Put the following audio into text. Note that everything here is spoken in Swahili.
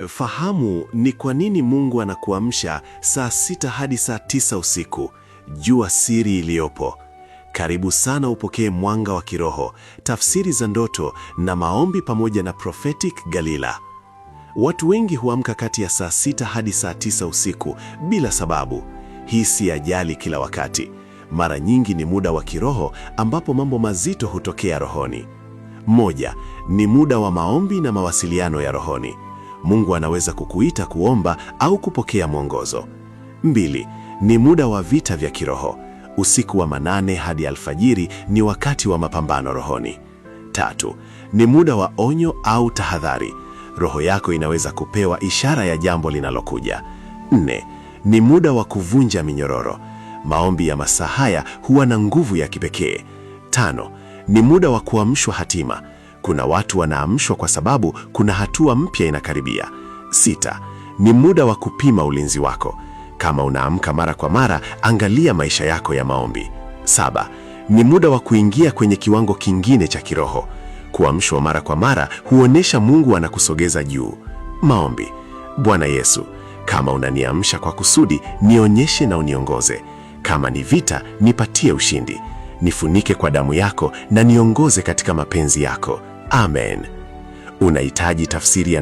Fahamu ni kwa nini Mungu anakuamsha saa 6 hadi saa 9 usiku. Jua siri iliyopo. Karibu sana upokee mwanga wa kiroho, tafsiri za ndoto na maombi pamoja na Prophetic Galila. Watu wengi huamka kati ya saa 6 hadi saa 9 usiku bila sababu. Hii si ajali kila wakati. Mara nyingi ni muda wa kiroho ambapo mambo mazito hutokea rohoni. Moja, ni muda wa maombi na mawasiliano ya rohoni. Mungu anaweza kukuita kuomba au kupokea mwongozo. 2, ni muda wa vita vya kiroho. Usiku wa manane hadi alfajiri ni wakati wa mapambano rohoni. 3, ni muda wa onyo au tahadhari. Roho yako inaweza kupewa ishara ya jambo linalokuja. 4, ni muda wa kuvunja minyororo. Maombi ya masaa haya huwa na nguvu ya kipekee. 5, ni muda wa kuamshwa hatima. Kuna watu wanaamshwa kwa sababu kuna hatua mpya inakaribia. 6, ni muda wa kupima ulinzi wako. Kama unaamka mara kwa mara, angalia maisha yako ya maombi. 7, ni muda wa kuingia kwenye kiwango kingine cha kiroho. Kuamshwa mara kwa mara huonesha Mungu anakusogeza juu. Maombi. Bwana Yesu, kama unaniamsha kwa kusudi, nionyeshe na uniongoze. Kama ni vita, nipatie ushindi. Nifunike kwa damu yako na niongoze katika mapenzi yako. Amen. Unahitaji tafsiri ya